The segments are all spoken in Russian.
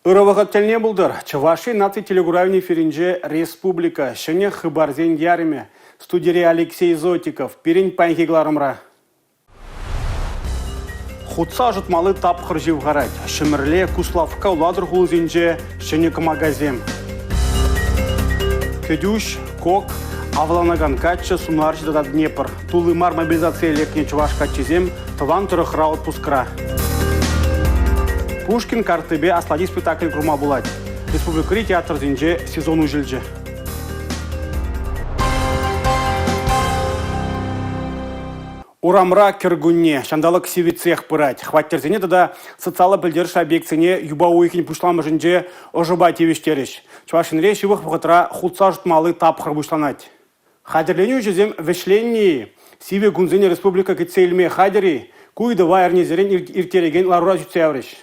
Ырывағаттеліне бұлдыр. Чываши наци телегуравне феринже республика. Шыне хыбарзен яриме. Студире Алексей Зотиков. Перень панхигларымра. Хутса жұтмалы тапқыр живғарать. Шымірле Куславка уладыр хулзенже шынек магазем. Кедюш, Кок, Авланаган качча сунарчы да Днепр. Тулымар мобилизация лекне Чуваш каччезем, тыван тұрықра отпускра. Пушкин картыбе аслади спектакль курма булать. Республикари театр зенже сезон ужилже. Урамра киргунне, шандалық севицех пырать. Хваттерзене да социалы білдерші объектсене юба уйхин пушламы жынже ожыба тевештеріш. Чувашинре шивых бұғытра худса жұтмалы тапқыр бұшланать. Хадерленю жезем вешленни. Сиве гунзене республика кецейлме хадери, куйды вайырнезерен иртереген ларура зүтсеавреш.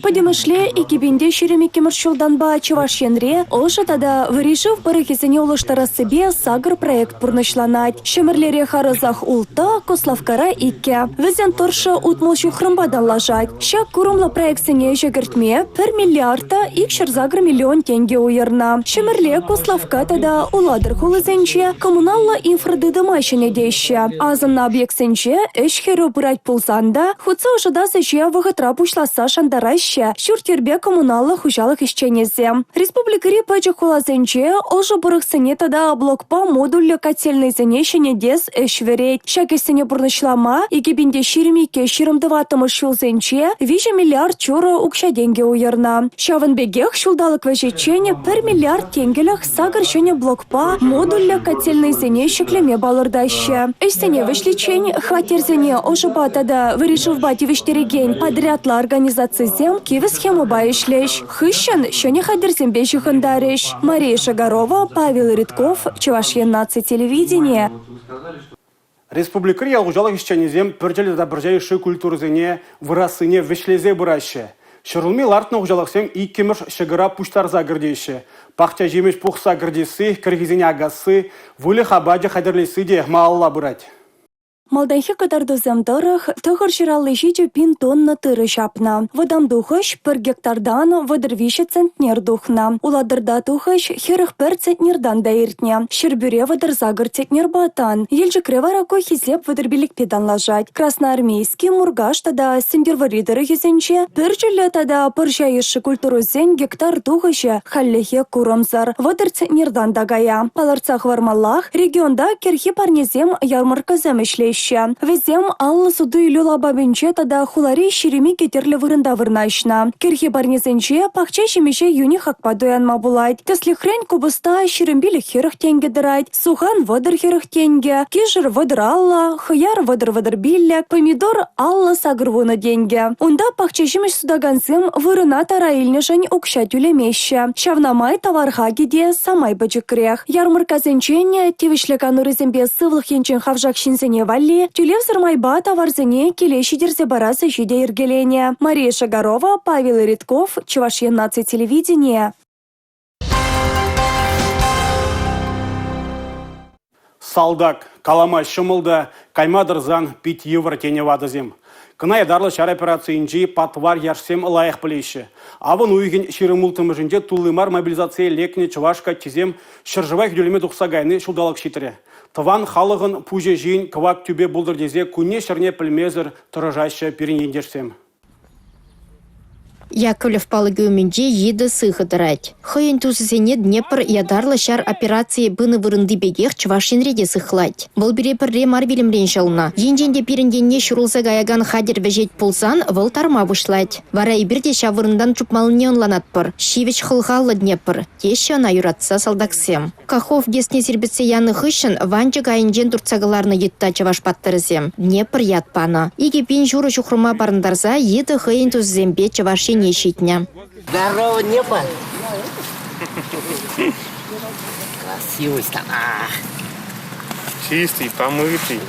Подемышле и кибинде шеремеке маршулданба Чувашьенре, ожа тада вырежив парахизене улыштара себе сагр проект пурнышланать. Шемерлере харазах улта, Кославкара икке. Везен торша утмолщу хрымбадан лажать. Щак курумла проектсене жегертме 1 миллиарда икшер загр миллион тенге уерна. Шемерле Кославка тада уладыр хулызенче коммуналла инфрадыдымайшыне дейші. Азын объектсенче эшхеру бұрать пулзанда, худса ожада зэче вағытра ласа шандараща, шуртербе коммуналлы хужалық ишченезе. Республикари пача хулазенче, олжа бұрықсыне тада блокпа модуллы котельный зенешіне дес эшверет. Шакесіне бұрнышлама, егебінде ширемеке ширемдыватымы шулзенче, 5 миллиард чуры укша денге уерна. Шавынбегех шулдалық вәжечене 1 миллиард тенгелях сагыршыне блокпа модуллы котельный зенешіклеме балырдаща. Эшсене вышличень, хватерзене ожыба тада выреживба тивештереген подрядлар организации зем кивы схему байшлеш. Хыщен шоне хадерзем бежихандареш. Мария Шагарова, Павел Ритков, Чувашьен наци телевидение. Республикари ялгужалық ишченезем пөржелі да біржайшы культурзене вырасыне вешлезе бұрашы. Шырылми лартны ұғжалықсем иккеміш шыгыра пуштар загырдейші. Пақча жемеш пұқса гырдесі, кіргізене агасы, вылы хабаджа хадерлесі де маалла бұрать. Малданхи кадарду земдырых тығыр жиралы жиде 1 тонна тыры жапна. Вадам духыш 1 гектардан вадырвиші центнер духна. Уладырда тухыш херых 1 центнердан дайыртне. Шербюре вадыр загыр центнер батан. Елжікре варако хизеп вадырбилік педан лажать. Красноармейский мургаш тада сендерваридыры хизенче. Піржілі тада пыржайышы культурузен гектар духыше халлехе курамзар. Вадыр центнердан дагая. Паларцах вармаллах регионда керхи парнезем ярмарка земешлей. Везем аллы суду илюла бабинче тада хулари ширими кетерлі вырында вырнашна. Керхи барнезенче пахча шемеше юни хакпа доянма булайт. Тесли хрень кубыста ширимбили херах тенге дырайт. Сухан водыр херах тенге. Кижер водыр алла, хыяр водыр биллек, помидор алла сагрвуна денге. Унда пахча шемеш судаганзем вырына тараильнешань укша тюлемеше. Шавнамай товарха гиде самай бачыкрех. Ярмарказенчене тевишлекан урызембе сывлых енчен хавжак шинзене вали. Тюлев сырмайба товарзене келеші дерзе барасы жиде ергелене. Мария Шагарова, Павел Ритков, Чувашьен наци телевидение. Салдак, калама шымылда, каймадырзан 5 евро тене вадызем. Кына едарлы шар операциинжи патвар яршсем лайық білейші. Авын уйген ширымултымы жінде тулымар мобилизация лекне Чувашка тезем шыржывай хүделеме дұқсагайны шулдалық шитірі. Тыван халығын пуже жиын кывак түбе бұлдыр дезе күнне шырне пілмезір тұрыжайшы перенендерсем. Яковлев палыгыменде еді сыхыдырать. Хыйын тузысене Днепр ядарлы шар операции быны вырынды бегех Чувашинреде сыхлать. Бұл бире пірре марвелемрен жалына. Енженде пирінденне шурулса гаяган хадер вежет пулсан выл тарма вышлать. Вара ибірде шавырындан чупмалыне онланатпыр. Шивеч хылғалы Днепр. Теші ана юратса салдаксем. Кахов десне сербетсе яны хышын ванчы гайынжен турцагаларны етта Чуваш паттырызем. Днепр ятпана. Иге пин журы шухрума барындарза еді хыйын тузысембе Чувашин нещитня. Здорово, небо! Красивый стан. Чистый, помытый.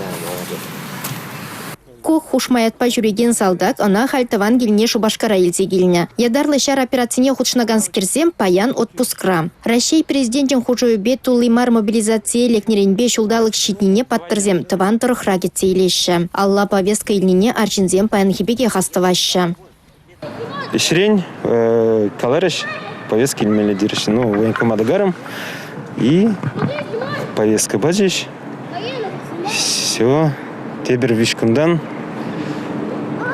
Кох хушмаятпа жүреген салдак, ана хальтыван гильне Шубашкара елзе гильня. Ядарлы шар операцине худшнаган скерзем паян отпускра. Россия президентен хужуюбе тулымар мобилизация лекнеренбе шулдалық щитнине паттырзем тыван тұрықра кетсе илеші. Алла повестка илнине арчинзем паян хибеге хастывашы. Ишрень, каларыш, повестки или диришь, ну, военкомадагаром и повестка бачишь. Все, тебер вишкундан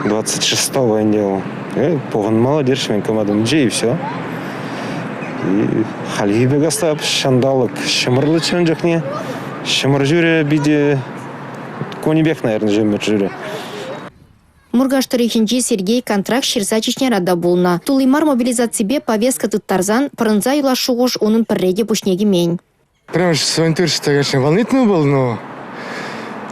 26-го я делал. Погон мало держишь военкомадом и все. И халги бегастап, шандалок, шамарлы чанджахне, шамаржуре биде, конебек, наверное, жемер. Мургаш тарихинчи Сергей контракт ширсачичне рада булна. Тулимар мобилизациябе повестка тыттарзан, пырынза юлашуғыш onun пірреге пушнеги мень. Прямо волонтерство, конечно, волнительно было, но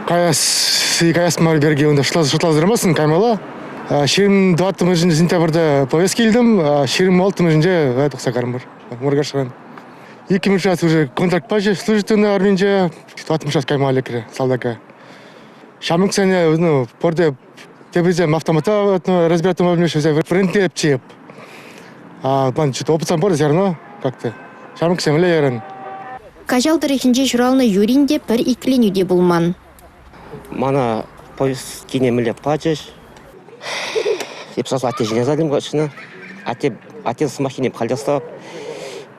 каяс Марберге онда шытлаздырмасын, каймала. 26 сентябрьда повестка келдім, 26 тоқсақарым бар. Мургашыран. 2 жас уже контракт паче, служительный арминже, 20 жас каймала кіре, салдака. Шамық сәне, ну, порде тебізем автомата разбирательный мобильный взял, френте чеп. План что-то опытсан порде все равно как-то. Шамық сәне лейерін. Кажал тарихинчи журалны юринде пір икленюде булман. Мана повест кинемеле пачеш. Епсас ате жіне задым қашына. Ате смахине пхалдастап.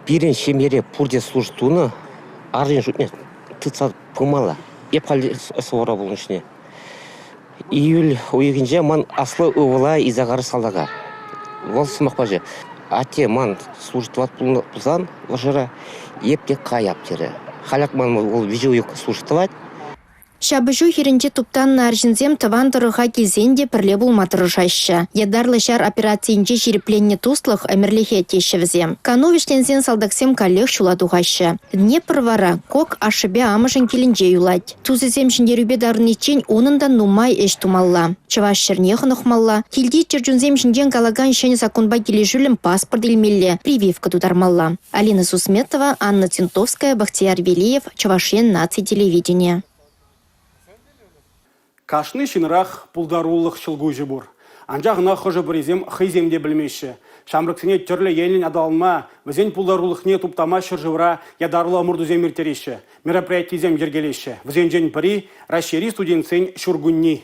Бирен шемере пурде служтуны. Аржен жутне тыца пымала. Епхалде свора болнышне. Июль уйгинже ман аслы ывыла изагары салдага. Вол смах паже. Ате ман служитват пулзан вожыра. Епте каяп тере. Халяк ман ол видео служитват. Шабыжу херенче туптан наржинзем таван тұрыға кезенде пірле булматырышаща. Ядарлы шар операциинче шерепленне туслых әмірліхе тешевзем. Кановиштензен салдаксем калех шуладуғаща. Днепр вара, кок ашыбе амышын келінже юлать. Тузызем шындерубе дарынечен онындан нумай эш тумалла. Чаваш шернехын ұхмалла. Хилди черджунзем шынден калаган шені законба кележулім паспорт илмелле, прививка тудармалла. Алина Сусметова, Анна Центовская, Бахтияр Велиев, Чавашен наци телевидения. Кашны шинрах пулдарулық шылгу жібур. Анжағына қожы бірізем хыземде білмеші. Шамрыксыне түрлі елін адалма, візен пулдарулықне туптама шыржывра ядарлы мұрдузем ертереші. Мероприятизем ергелеші. Візен жен бірі расшири студентсен шургунни.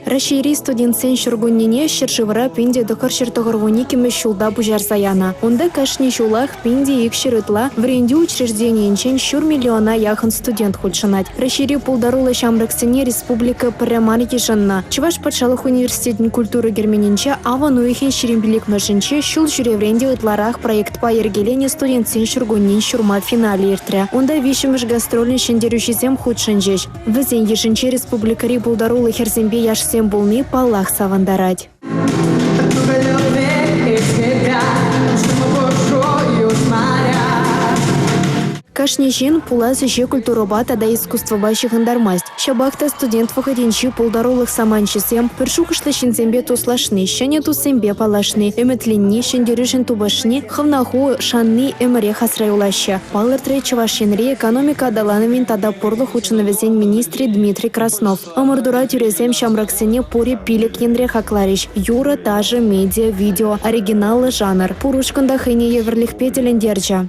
Расшири студентсен шургуннине шыржывра пинде дықыр шыртығырвуни кеме шулда бұжар заяна. Онда кашни шулах пинде ик шырытла вренде учреждениенчен шур миллиона яхын студент худшынать. Расшири пулдарулы шамрыксыне республика парамарики жынна. Чуваш патшалық университетін культуры герменинче аван уйхен ширембилик мәжінче шул жүревренде ытларах проект па ергелене студентсен шургуннин шурма финале ертря. Онда вишіміш гастролін шендерушизем худшын жеш. Візен ешінче республикари пулдарулы херзембе яшсем булны паллах савандарать. Кашнежин пуласы же культуроба тада искусство бащихандармасть. Шабахта студент выходинчи пулдарулых саманчисем, першукышлы шинзембе туслашны, шене тусембе палашны, эметленни, шендерюшин тубашны, хавнаху шанны эмаре хасраюлаща. Палыртре чавашинри экономика адаланамин тада порлых ученовезен министре Дмитрий Краснов. Амурдура тюрезем шамраксене пуре пилек янре хакларищ. Юра даже медиа, видео, оригиналы жанр. Пурушканда хэне еверлих петелен держа.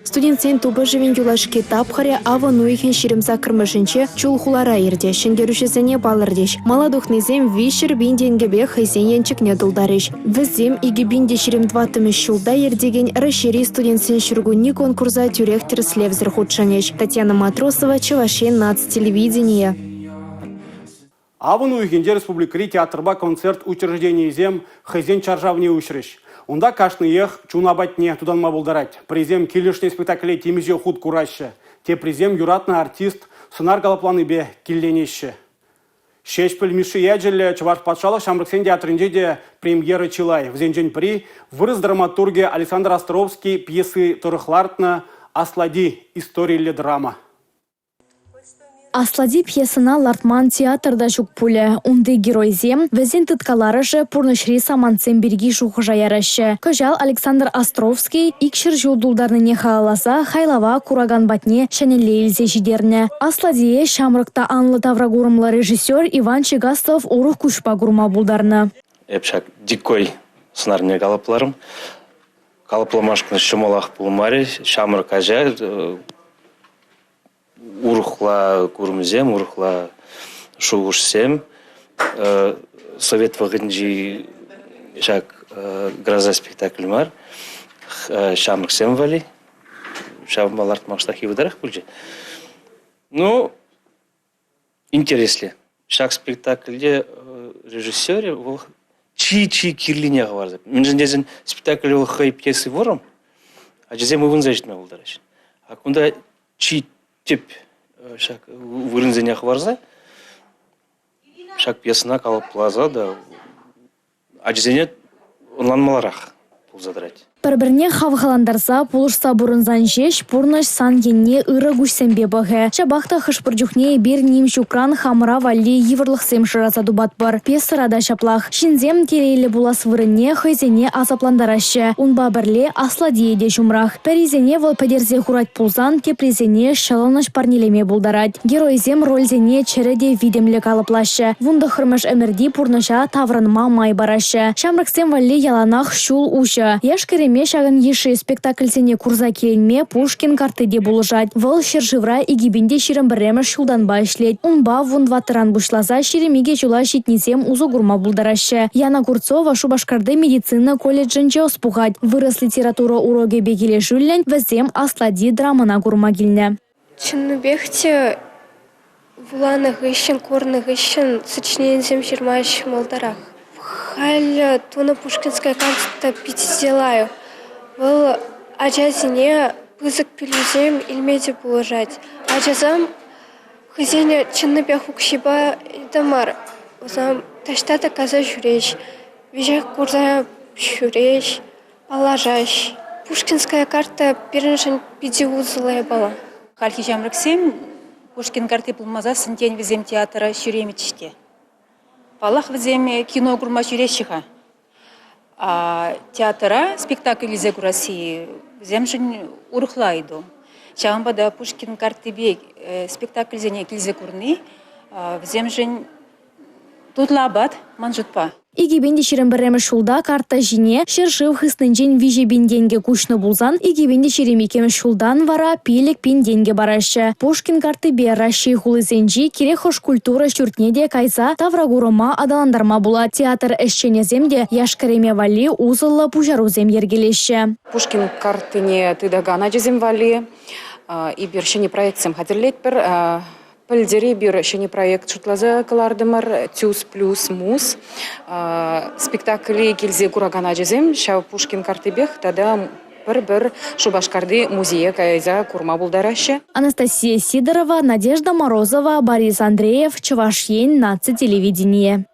Студентсен тубы живен юлашки тапхаре аван уйхен ширемса кырмышынче чулхулара ерде, шенгерушесене балырдеш. Маладухнезем вишер бинденгебе хайсен янчикне дулдареш. Візем иги бинде ширемдватымы шулда ердеген расшири студентсен шургунни конкурса тюрехтер слевзер худшанеш. Татьяна Матросова, Чавашен нацтелевидение. Аван уйхенде республикари театрба концерт учреждений зем хайзен чаржавне учреш. Онда кашны ех чунабатне туданма булдарать. Призем килешне спектакле темизе худ кураща. Те призем юратный артист сынар галапланы бе килленеще. Шешпіл миши яджелі чуваш патшалық шамрыксен театрынде де премьера чилай. Взенжен при вырыз драматурги Александр Островский пьесы Торыхлартна «Аслади. Историялы драма». Аслади пьесына Лартман театрда жүк пулі. Унды геройзем, візен тұткаларышы пұрнышри саманцем берги жуғыжа ярашы. Көжал Александр Островский икшір жолдулдарны не хааласа, хайлава кураган батне шәнелі елзе жидерні. Асладие шамрыкта анлы таврагурымлы режиссер Иван Чегастов орух күшпа гурма булдарны. Эпшак дикой сынарне галапларым. калапламашканы шымалақ пулмари, шамыр кажа, урухла курмзем, урухла шугушсем, совет вагынжи шак гроза спектакль мар, шамыр сем вали, шамаларт мақштахи выдарах пульжи. Ну, интересно. Шак спектакльде режиссере чи кирлине говорит. Мен жендезен спектакль ол хай пьесы вором, а жезе мы вынзажит ме болдараш. А кунда чи тип шак вырынзене хварза, шак пьесына калып плаза да, а жезене онланмаларах пулзадрать. Бір-біріне хавғаландарса, пулышса бұрынзан жеш, пұрныш сан енне ұры гүшсембе бұғы. Шабақта хышпыржухне бір ним шукран хамыра валли еврлықсем шыраза дубат бар. Пес сырада шаплақ. Шинзем терейлі булас вырынне хайзене азапландарашы. Унба бірле асладиеде жумрақ. Пәризене вол падерзе хурать пулзан, тепризене шаланыш парнелеме булдарать. Геройзем рользене череде видемлі калыплашы. Вунда хырмыш әмірді пұрныша таврынма май барашы. Шамрықсем валли яланақ шул ушы. Яшкереме шагын еші спектакльсене курза келінме Пушкин картыде булыжать. Выл шыржывра игибінде ширым біремі шулдан башлет. Унба вун ватыран бушлаза ширемеге жула шитнесем узу гурма булдарашы. Яна Курцова Шубашкарды медицина колледжінче оспуғать. Вырыс литература уроге бегеле жүллен візем аслади драмана гурма келіне. Чынныбекте вуланы ғышын, корны ғышын сочинензем жирмаш молдарах. Халь туна Пушкинская карта пятизелаю. Был ажазине пызык пилюзем ильмеде булыжать. Ажазам хызене чынныбек укшиба идамар. Узам таштата каза жүреш. Вежек курза жүреш, алажаш. Пушкинская карта переншен пидиузылая бала. Хальхи жамрыксем Пушкин карты пулмаза сентен везем театра шюремечте. Палах везем кино гурма шюрешиха. А театра спектакль изе России земжин урхлайду. Чамбада Пушкин карты бег спектакль зене килзе курни земжин тут лабат манжутпа. Игибенде ширембереме шулда карта жине шершив хыснынжен виже бенденге кушны булзан, игибенде шеремекеме шулдан вара пилек пенденге барашы. Пушкин карты берращи хулызенжи кере хош культура шүртнеде кайса таврагурома адаландарма була. Театр эшченеземде яшкареме вали узылла пужарузем ергелеші. Пушкин картыне тыдагана жезем вали и бершени проектсем хадерлет бір Пальдери бир шени проект шутлаза калардымар тюз плюс мус спектакли килзе курагана жезем шау Пушкин картыбех тада бір Шубашкарды музее кайза курма булдарашы. Анастасия Сидорова, Надежда Морозова, Борис Андреев, Чувашьен, Наци телевидение.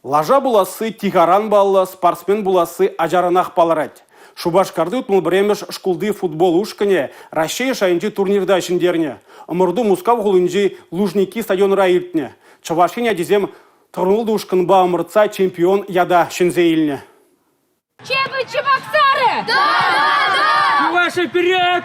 Лажа буласы тигаран баллы, спортсмен буласы ажаранах паларать. Шубашкарды утмыл бремеш шкулды футбол ушкане, Россия шайынчы турнирда шиндерне. Ымырду Мускав гулынчы Лужники стадион райытне. Чувашиня дезем тұрнылды ушканба ымыртса чемпион яда шинзейлне. Чебы Чебоксары! Да! Чуваши вперед!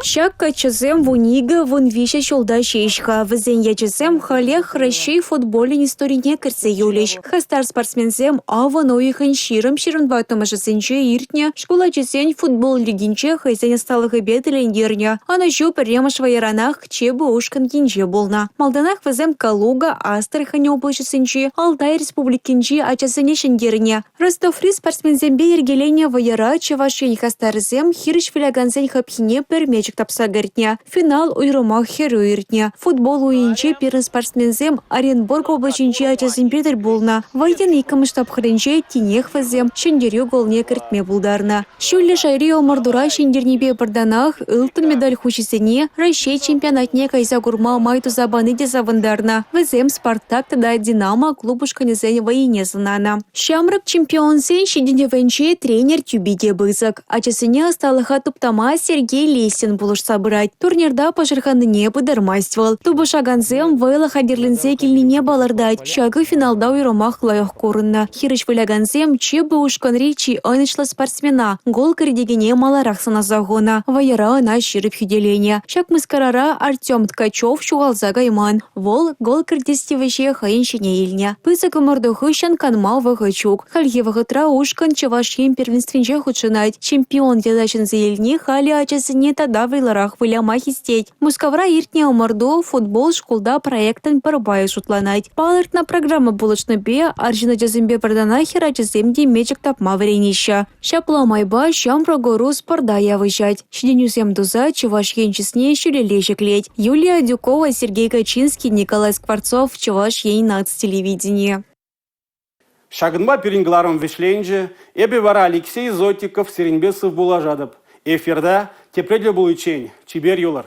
Щак качезем вунига вон вище шолда шешха. Везен ячезем халех России футболе историне кірсе юлеш. Хастар спортсмензем аван ойыхан ширым батымашысынче иртне. Школа чесен футбол лигинче хайзен сталых беделендерне. Ана жу перемаш вайранах чебы ушкан кинче болна. Малданах везем Калуга, Астрахань облачысынче, Алтай республикинче ачасыне шендерне. Ростоври спортсмензембе ергелене вайра Чувашень хастарзем хирыш филаганзен хапхине пермечек тапса гертня. Финал уйрумах херуиртня. Футбол уинче пирын спортсмензем Оренбург облачинче ачасын петер болна. Вайден икамыш тапхырынче тинех вазем шендерю голне кертме булдарна. Шулле шайри омардура шендернебе барданах ылтын медаль хучисене Россия чемпионатне кайза гурма майту забаны де завандарна. Вазем Спартак тада Динамо клубушканезене вайне знана. Шамрак чемпионсен шенденевенче тренер тюбиде бызак. Ачасыне осталыха туптама Сергей Лесин булышса бұрайд. Турнирда пашырханыне пыдармайствал. Тубышаганзем вайла хадерленсе келіне балырдайд. Шагы финалда уйромах лайық корынна. Хирыш выляганзем чебі ушкан речи айнышлы спортсмена. Гол кірдегене маларақ саназагона. Вайыра ана ширып хюделене. Шак мыскарара Артем Ткачев шуғалза гайман. Вол гол кірдестевеше хайыншыне елне. Пызы кымырды хыщан канмал вағычук. Хальге вағытра ушкан чавашем первенственже худшынайд. Чемпион делачынзы елне хали ачасыне тада вайларах вылямах истеть. Мускавра иртне омырду футбол школда проектен парбайы шутланайд. Палыртна программа булычны бе аржина жазымбе бардана хера жазымде мечек тапма варенища. Шапла майба шам прогору спорда явыжать. Шиденюзем дуза чаваш енчесне шүлележек ледь. Юлия Дюкова, Сергей Качинский, Николай Скворцов, чаваш ен телевидение. Шагынба пирингларым вишленже, эбе вара Алексей Зотиков, Серенбесов булажадып. Эфирда тепредле булычень, чибер юлар.